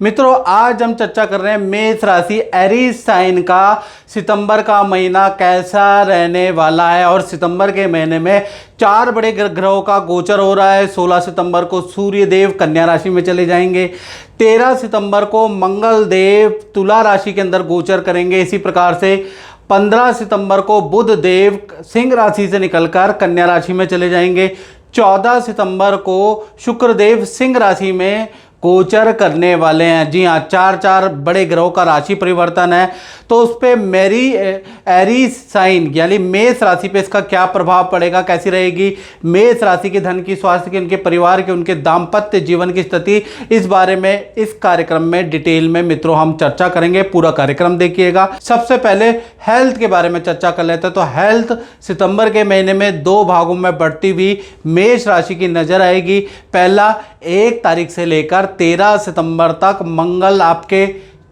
मित्रों, आज हम चर्चा कर रहे हैं मेष राशि एरीज साइन का सितंबर का महीना कैसा रहने वाला है। और सितंबर के महीने में 4 बड़े ग्रहों का गोचर हो रहा है। 16 सितंबर को सूर्य देव कन्या राशि में चले जाएंगे। 13 सितंबर को मंगल देव तुला राशि के अंदर गोचर करेंगे। इसी प्रकार से 15 सितंबर को बुध देव सिंह राशि से निकलकर कन्या राशि में चले जाएंगे। 14 सितंबर को शुक्र देव सिंह राशि में गोचर करने वाले हैं। जी हाँ, 4 बड़े ग्रहों का राशि परिवर्तन है। तो उस पर मेरी एरीज साइन यानी मेष राशि पे इसका क्या प्रभाव पड़ेगा, कैसी रहेगी मेष राशि के धन की, स्वास्थ्य की, उनके परिवार के, उनके दाम्पत्य जीवन की स्थिति, इस बारे में इस कार्यक्रम में डिटेल में मित्रों हम चर्चा करेंगे। पूरा कार्यक्रम देखिएगा। सबसे पहले हेल्थ के बारे में चर्चा कर लेते हैं। तो हेल्थ सितंबर के महीने में 2 भागों में बढ़ती हुई मेष राशि की नजर आएगी। पहला, 1 तारीख से लेकर 13 सितंबर तक मंगल आपके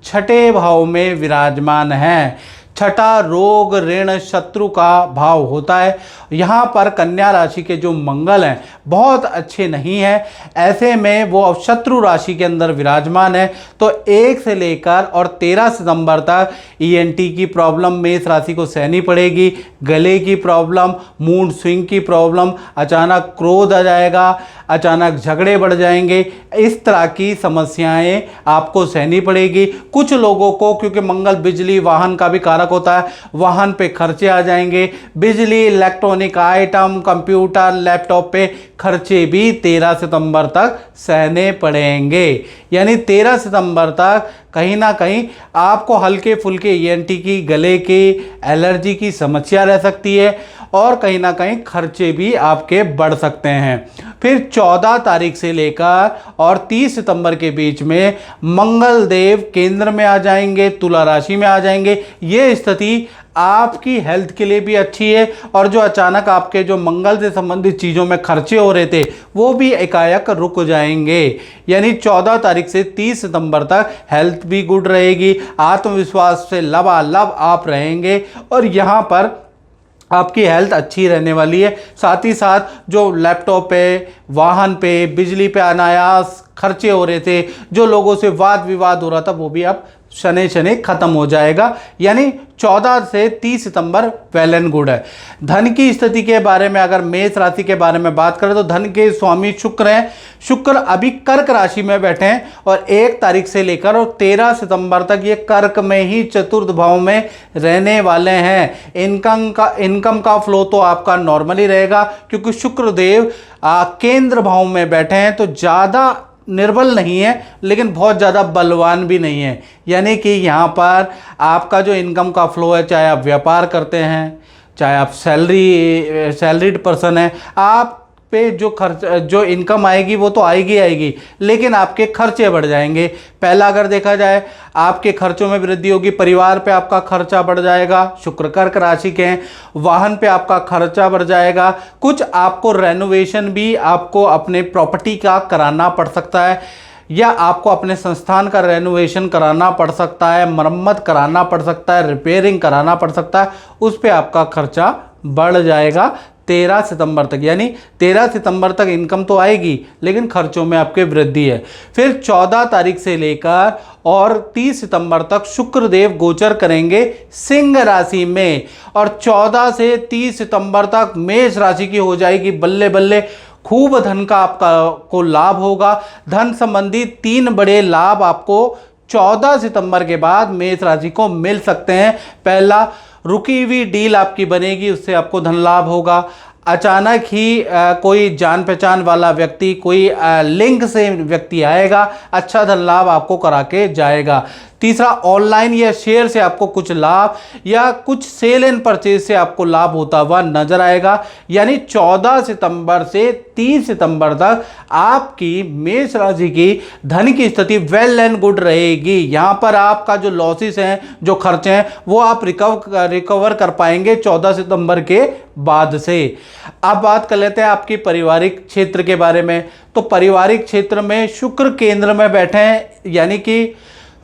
6ठे भाव में विराजमान है। 6ठा रोग ऋण शत्रु का भाव होता है। यहाँ पर कन्या राशि के जो मंगल हैं बहुत अच्छे नहीं हैं। ऐसे में वो अब शत्रु राशि के अंदर विराजमान है। तो 1 से लेकर और 13 सितंबर तक ईएनटी की प्रॉब्लम मेष राशि को सहनी पड़ेगी। गले की प्रॉब्लम, मूड स्विंग की प्रॉब्लम, अचानक क्रोध आ जाएगा, अचानक झगड़े बढ़ जाएंगे, इस तरह की समस्याएं आपको सहनी पड़ेगी। कुछ लोगों को, क्योंकि मंगल बिजली वाहन का भी कारक होता है, वाहन पे खर्चे आ जाएंगे। बिजली, इलेक्ट्रॉनिक आइटम, कंप्यूटर, लैपटॉप पे खर्चे भी 13 सितंबर तक सहने पड़ेंगे। यानी 13 सितंबर तक कहीं ना कहीं आपको हल्के फुल्के ईएनटी की, गले की, एलर्जी की समस्या रह सकती है और कहीं ना कहीं खर्चे भी आपके बढ़ सकते हैं। फिर 14 तारीख से लेकर और 30 सितंबर के बीच में मंगल देव केंद्र में आ जाएंगे, तुला राशि में आ जाएंगे। ये स्थिति आपकी हेल्थ के लिए भी अच्छी है और जो अचानक आपके जो मंगल से संबंधित चीज़ों में खर्चे हो रहे थे वो भी एकाएक रुक जाएंगे। यानी 14 तारीख से 30 सितंबर तक हेल्थ भी गुड रहेगी, आत्मविश्वास से लबालब आप रहेंगे और यहाँ पर आपकी हेल्थ अच्छी रहने वाली है। साथ ही साथ जो लैपटॉप पे, वाहन पे, बिजली पे अनायास खर्चे हो रहे थे, जो लोगों से वाद विवाद हो रहा था, वो भी अब शनि शनि खत्म हो जाएगा। यानी 14 से 30 सितंबर वेल एंड गुड है। धन की स्थिति के बारे में अगर मेष राशि के बारे में बात करें तो धन के स्वामी शुक्र हैं। शुक्र अभी कर्क राशि में बैठे हैं और 1 तारीख से लेकर और 13 सितंबर तक ये कर्क में ही चतुर्थ भाव में रहने वाले हैं। इनकम का फ्लो तो आपका नॉर्मली रहेगा क्योंकि शुक्र देव केंद्र भाव में बैठे हैं। तो ज़्यादा निर्बल नहीं है लेकिन बहुत ज़्यादा बलवान भी नहीं है। यानी कि यहाँ पर आपका जो इनकम का फ्लो है, चाहे आप व्यापार करते हैं, चाहे आप सैलरीड पर्सन है, आप पे जो इनकम आएगी वो तो आएगी, लेकिन आपके खर्चे बढ़ जाएंगे। पहला अगर देखा जाए आपके खर्चों में वृद्धि होगी, परिवार पे आपका खर्चा बढ़ जाएगा, शुक्र कर्क राशि के हैं, वाहन पे आपका खर्चा बढ़ जाएगा। कुछ आपको रेनोवेशन भी आपको अपने प्रॉपर्टी का कराना पड़ सकता है या आपको अपने संस्थान का रेनोवेशन कराना पड़ सकता है, मरम्मत कराना पड़ सकता है, रिपेयरिंग कराना पड़ सकता है, उस पर आपका खर्चा बढ़ जाएगा 13 सितंबर तक। यानी 13 सितंबर तक इनकम तो आएगी लेकिन खर्चों में आपके वृद्धि है। फिर 14 तारीख से लेकर और 30 सितंबर तक शुक्र देव गोचर करेंगे सिंह राशि में और 14 से 30 सितंबर तक मेष राशि की हो जाएगी बल्ले बल्ले। खूब धन का आपको लाभ होगा। धन संबंधी 3 बड़े लाभ आपको 14 सितंबर के बाद मेष राशि को मिल सकते हैं। पहला, रुकी हुई डील आपकी बनेगी, उससे आपको धन लाभ होगा। अचानक ही कोई जान पहचान वाला व्यक्ति, कोई लिंक से व्यक्ति आएगा, अच्छा धन लाभ आपको करा के जाएगा। तीसरा, ऑनलाइन या शेयर से आपको कुछ लाभ या कुछ सेल एंड परचेज से आपको लाभ होता हुआ नजर आएगा। यानी 14 सितंबर से 30 सितंबर तक आपकी मेष राशि की धन की स्थिति वेल एंड गुड रहेगी। यहाँ पर आपका जो लॉसेस हैं, जो खर्चे हैं, वो आप रिकवर कर पाएंगे 14 सितंबर के बाद से। अब बात कर लेते हैं आपकी पारिवारिक क्षेत्र के बारे में। तो पारिवारिक क्षेत्र में शुक्र केंद्र में बैठे हैं, यानी कि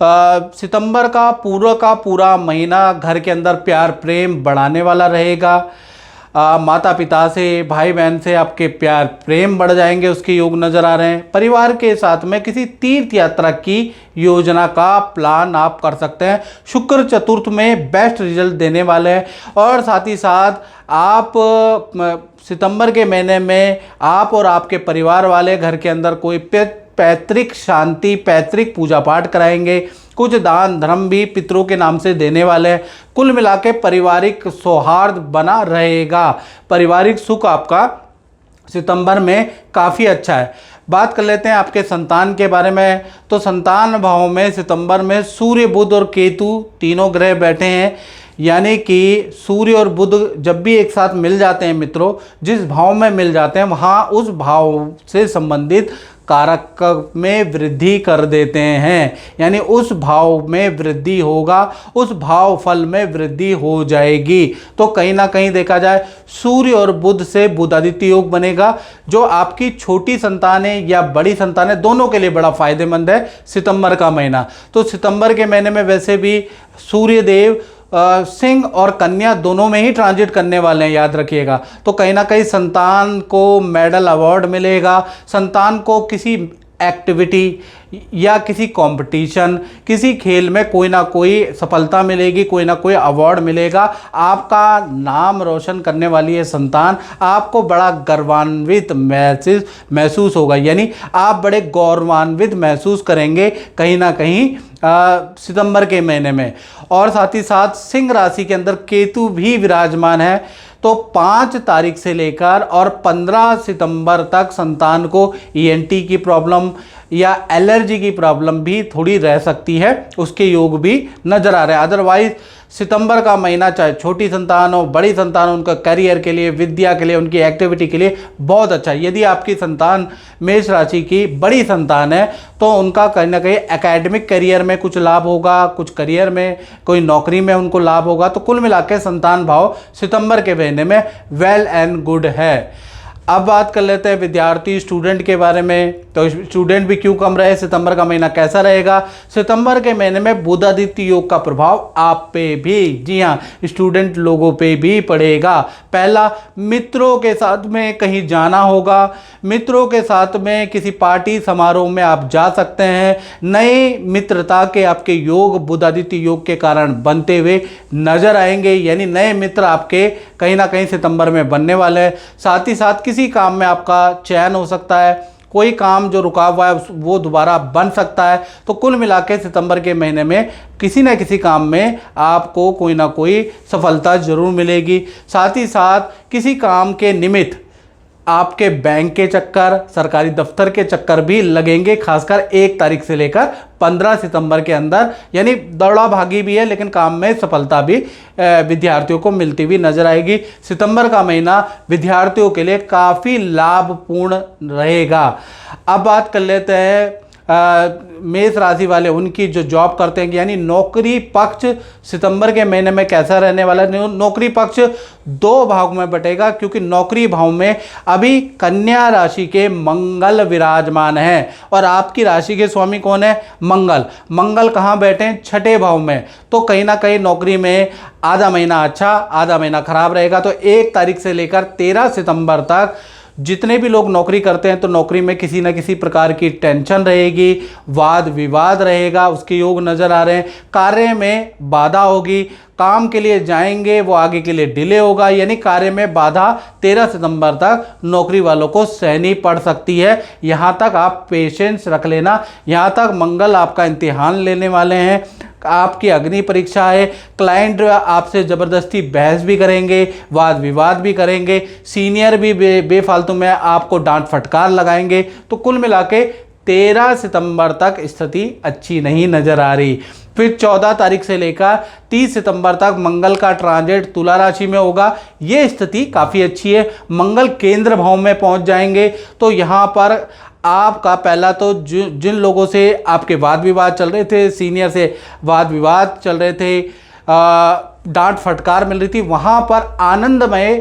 सितंबर का पूरा महीना घर के अंदर प्यार प्रेम बढ़ाने वाला रहेगा। माता पिता से, भाई बहन से आपके प्यार प्रेम बढ़ जाएंगे, उसके योग नज़र आ रहे हैं। परिवार के साथ में किसी तीर्थ यात्रा की योजना का प्लान आप कर सकते हैं। शुक्र चतुर्थ में बेस्ट रिजल्ट देने वाले हैं। और साथ ही साथ आप सितंबर के महीने में आप और आपके परिवार वाले घर के अंदर कोई पैतृक शांति, पैतृक पूजा पाठ कराएंगे। कुछ दान धर्म भी पितरों के नाम से देने वाले हैं। कुल मिला के पारिवारिक सौहार्द बना रहेगा। पारिवारिक सुख आपका सितंबर में काफ़ी अच्छा है। बात कर लेते हैं आपके संतान के बारे में। तो संतान भाव में सितंबर में सूर्य, बुध और केतु तीनों ग्रह बैठे हैं। यानी कि सूर्य और बुध जब भी एक साथ मिल जाते हैं मित्रों, जिस भाव में मिल जाते हैं वहाँ उस भाव से संबंधित कारक में वृद्धि कर देते हैं। यानी उस भाव में वृद्धि होगा, उस भाव फल में वृद्धि हो जाएगी। तो कहीं ना कहीं देखा जाए सूर्य और बुध से बुधादित्य योग बनेगा, जो आपकी छोटी संतान है या बड़ी संतान है, दोनों के लिए बड़ा फायदेमंद है सितंबर का महीना। तो सितंबर के महीने में वैसे भी सूर्य देव सिंह और कन्या दोनों में ही ट्रांजिट करने वाले हैं, याद रखिएगा। तो कहीं ना कहीं संतान को मेडल अवार्ड मिलेगा, संतान को किसी एक्टिविटी या किसी कंपटीशन, किसी खेल में कोई ना कोई सफलता मिलेगी, कोई ना कोई अवार्ड मिलेगा। आपका नाम रोशन करने वाली है संतान, आपको बड़ा गर्वान्वित महसूस होगा। यानी आप बड़े गौरवान्वित महसूस करेंगे कहीं ना कहीं सितंबर के महीने में। और साथ ही साथ सिंह राशि के अंदर केतु भी विराजमान है। तो 5 तारीख से लेकर और 15 सितंबर तक संतान को ईएनटी की प्रॉब्लम या एलर्जी की प्रॉब्लम भी थोड़ी रह सकती है, उसके योग भी नजर आ रहे हैं। अदरवाइज सितंबर का महीना चाहे छोटी संतान हो, बड़ी संतान हो, उनका करियर के लिए, विद्या के लिए, उनकी एक्टिविटी के लिए बहुत अच्छा है। यदि आपकी संतान मेष राशि की बड़ी संतान है तो उनका कहीं ना कहीं एकेडमिक करियर में कुछ लाभ होगा, कुछ करियर में कोई नौकरी में उनको लाभ होगा। तो कुल मिला के संतान भाव सितंबर के महीने में वेल एंड गुड है। अब बात कर लेते हैं विद्यार्थी स्टूडेंट के बारे में। तो स्टूडेंट भी क्यों कम रहे, सितंबर का महीना कैसा रहेगा। सितंबर के महीने में बुधादित्य योग का प्रभाव आप पे भी, जी हाँ, स्टूडेंट लोगों पे भी पड़ेगा। पहला, मित्रों के साथ में कहीं जाना होगा, मित्रों के साथ में किसी पार्टी समारोह में आप जा सकते हैं। नए मित्रता के आपके योग बुधादित्य योग के कारण बनते हुए नजर आएंगे। यानी नए मित्र आपके कहीं ना कहीं सितंबर में बनने वाले हैं। साथ ही साथ किसी काम में आपका चयन हो सकता है, कोई काम जो रुका हुआ है वो दोबारा बन सकता है। तो कुल मिला के सितंबर के महीने में किसी न किसी काम में आपको कोई ना कोई सफलता जरूर मिलेगी। साथ ही साथ किसी काम के निमित्त आपके बैंक के चक्कर, सरकारी दफ्तर के चक्कर भी लगेंगे, खासकर 1 तारीख से लेकर 15 सितंबर के अंदर। यानी दौड़ा भागी भी है लेकिन काम में सफलता भी विद्यार्थियों को मिलती हुई नजर आएगी। सितंबर का महीना विद्यार्थियों के लिए काफ़ी लाभपूर्ण रहेगा। अब बात कर लेते हैं मेष राशि वाले, उनकी जो जॉब करते हैं, यानी नौकरी पक्ष सितंबर के महीने में कैसा रहने वाला है। नौकरी पक्ष 2 भाग में बटेगा, क्योंकि नौकरी भाव में अभी कन्या राशि के मंगल विराजमान है और आपकी राशि के स्वामी कौन है, मंगल। मंगल कहाँ बैठे हैं, 6ठे भाव में। तो कहीं ना कहीं नौकरी में आधा महीना अच्छा, आधा महीना खराब रहेगा। तो 1 तारीख से लेकर 13 सितंबर तक जितने भी लोग नौकरी करते हैं तो नौकरी में किसी न किसी प्रकार की टेंशन रहेगी, वाद विवाद रहेगा, उसके योग नजर आ रहे हैं। कार्य में बाधा होगी, काम के लिए जाएंगे वो आगे के लिए डिले होगा। यानी कार्य में बाधा 13 सितंबर तक नौकरी वालों को सहनी पड़ सकती है। यहाँ तक आप पेशेंस रख लेना। यहाँ तक मंगल आपका इम्तिहान लेने वाले हैं, आपकी अग्नि परीक्षा है। क्लाइंट आपसे ज़बरदस्ती बहस भी करेंगे, वाद विवाद भी करेंगे, सीनियर भी बेफालतू में आपको डांट फटकार लगाएंगे। तो कुल मिला के 13 सितंबर तक स्थिति अच्छी नहीं नजर आ रही। फिर 14 तारीख से लेकर 30 सितंबर तक मंगल का ट्रांजिट तुला राशि में होगा। ये स्थिति काफ़ी अच्छी है। मंगल केंद्र भाव में पहुंच जाएंगे। तो यहाँ पर आपका पहला तो जिन लोगों से आपके वाद विवाद चल रहे थे, सीनियर से वाद विवाद चल रहे थे, डांट फटकार मिल रही थी, वहाँ पर आनंदमय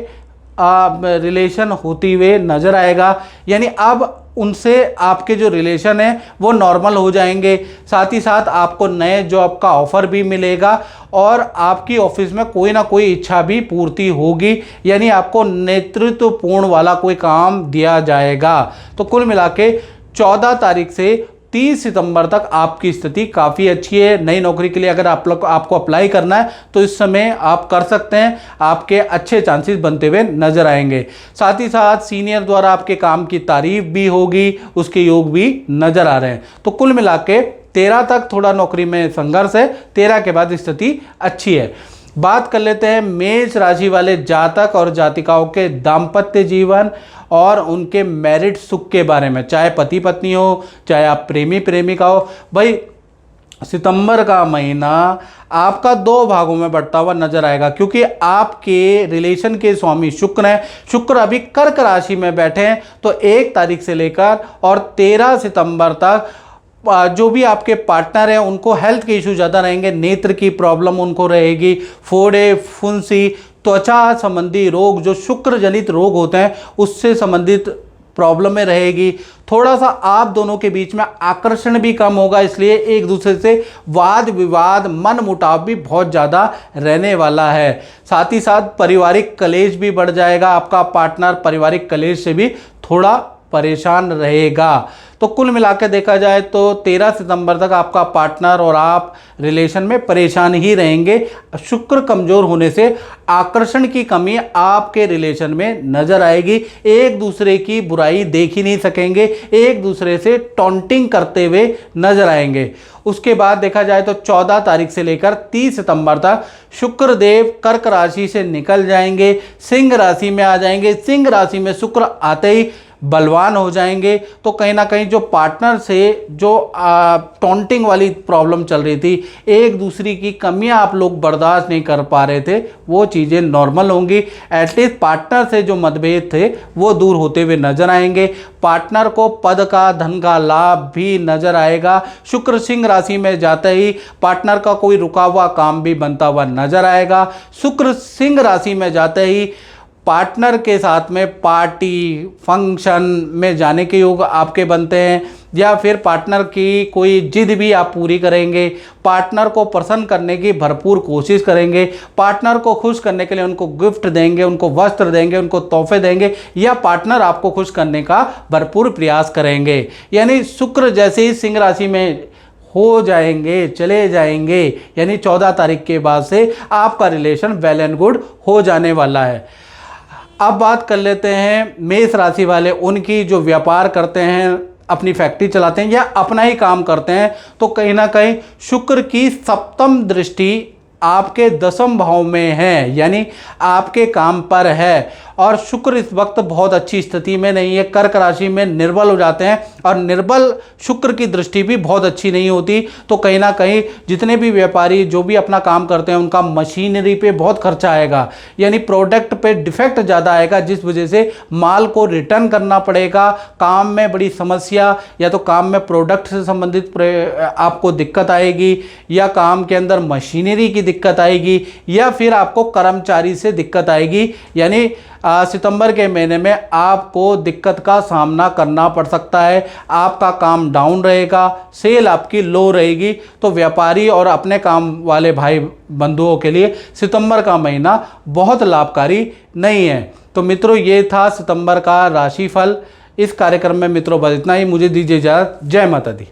रिलेशन होती हुए नजर आएगा। यानी अब उनसे आपके जो रिलेशन है वो नॉर्मल हो जाएंगे। साथ ही साथ आपको नए जॉब का ऑफर भी मिलेगा और आपकी ऑफिस में कोई ना कोई इच्छा भी पूर्ति होगी, यानी आपको नेतृत्वपूर्ण वाला कोई काम दिया जाएगा। तो कुल मिला के 14 तारीख से 30 सितंबर तक आपकी स्थिति काफ़ी अच्छी है। नई नौकरी के लिए अगर आपको अप्लाई करना है तो इस समय आप कर सकते हैं, आपके अच्छे चांसेस बनते हुए नजर आएंगे। साथ ही साथ सीनियर द्वारा आपके काम की तारीफ भी होगी, उसके योग भी नजर आ रहे हैं। तो कुल मिला के 13 तक थोड़ा नौकरी में संघर्ष है, 13 के बाद स्थिति अच्छी है। बात कर लेते हैं मेष राशि वाले जातक और जातिकाओं के दाम्पत्य जीवन और उनके मैरिड सुख के बारे में, चाहे पति पत्नी हो, चाहे आप प्रेमी प्रेमिका हो। भाई सितंबर का महीना आपका 2 भागों में बढ़ता हुआ नजर आएगा, क्योंकि आपके रिलेशन के स्वामी शुक्र हैं। शुक्र अभी कर्क राशि में बैठे हैं, तो 1 तारीख से लेकर और 13 सितंबर तक जो भी आपके पार्टनर हैं उनको हेल्थ के इशू ज़्यादा रहेंगे, नेत्र की प्रॉब्लम उनको रहेगी, फोड़े, फुंसी, त्वचा संबंधी रोग, जो शुक्र जनित रोग होते हैं उससे संबंधित प्रॉब्लम में रहेगी। थोड़ा सा आप दोनों के बीच में आकर्षण भी कम होगा, इसलिए एक दूसरे से वाद विवाद, मन मुटाव भी बहुत ज़्यादा रहने वाला है। साथ ही साथ पारिवारिक कलेश भी बढ़ जाएगा, आपका पार्टनर पारिवारिक कलेश से भी थोड़ा परेशान रहेगा। तो कुल मिलाकर देखा जाए तो 13 सितंबर तक आपका पार्टनर और आप रिलेशन में परेशान ही रहेंगे। शुक्र कमजोर होने से आकर्षण की कमी आपके रिलेशन में नजर आएगी, एक दूसरे की बुराई देख ही नहीं सकेंगे, एक दूसरे से टॉन्टिंग करते हुए नजर आएंगे। उसके बाद देखा जाए तो 14 तारीख से लेकर 30 सितंबर तक शुक्र देव कर्क राशि से निकल जाएंगे, सिंह राशि में आ जाएंगे। सिंह राशि में शुक्र आते ही बलवान हो जाएंगे, तो कहीं ना कहीं जो पार्टनर से जो टॉन्टिंग वाली प्रॉब्लम चल रही थी, एक दूसरे की कमियां आप लोग बर्दाश्त नहीं कर पा रहे थे, वो चीज़ें नॉर्मल होंगी। एटलीस्ट पार्टनर से जो मतभेद थे वो दूर होते हुए नजर आएंगे। पार्टनर को पद का, धन का लाभ भी नजर आएगा। शुक्र सिंह राशि में जाते ही पार्टनर का कोई रुका हुआ काम भी बनता हुआ नजर आएगा। शुक्र सिंह राशि में जाते ही पार्टनर के साथ में पार्टी फंक्शन में जाने के योग आपके बनते हैं, या फिर पार्टनर की कोई जिद भी आप पूरी करेंगे। पार्टनर को प्रसन्न करने की भरपूर कोशिश करेंगे, पार्टनर को खुश करने के लिए उनको गिफ्ट देंगे, उनको वस्त्र देंगे, उनको तोहफे देंगे, या पार्टनर आपको खुश करने का भरपूर प्रयास करेंगे। यानी शुक्र जैसे ही सिंह राशि में हो जाएंगे, चले जाएंगे, यानी 14 तारीख के बाद से आपका रिलेशन वेल एंड गुड हो जाने वाला है। अब बात कर लेते हैं मेष राशि वाले, उनकी जो व्यापार करते हैं, अपनी फैक्ट्री चलाते हैं या अपना ही काम करते हैं, तो कहीं ना कहीं शुक्र की 7वीं दृष्टि आपके 10वें भाव में है, यानी आपके काम पर है। और शुक्र इस वक्त बहुत अच्छी स्थिति में नहीं है, कर्क राशि में निर्बल हो जाते हैं, और निर्बल शुक्र की दृष्टि भी बहुत अच्छी नहीं होती। तो कहीं ना कहीं जितने भी व्यापारी जो भी अपना काम करते हैं उनका मशीनरी पे बहुत खर्चा आएगा, यानी प्रोडक्ट पे डिफेक्ट ज़्यादा आएगा, जिस वजह से माल को रिटर्न करना पड़ेगा। काम में बड़ी समस्या, या तो काम में प्रोडक्ट से संबंधित आपको दिक्कत आएगी, या काम के अंदर मशीनरी की दिक्कत आएगी, या फिर आपको कर्मचारी से दिक्कत आएगी। यानी सितंबर के महीने में आपको दिक्कत का सामना करना पड़ सकता है। आपका काम डाउन रहेगा, सेल आपकी लो रहेगी। तो व्यापारी और अपने काम वाले भाई बंधुओं के लिए सितंबर का महीना बहुत लाभकारी नहीं है। तो मित्रों, ये था सितंबर का राशिफल। इस कार्यक्रम में मित्रों बस इतना ही। मुझे दीजिए इजाज़त। जय माता दी।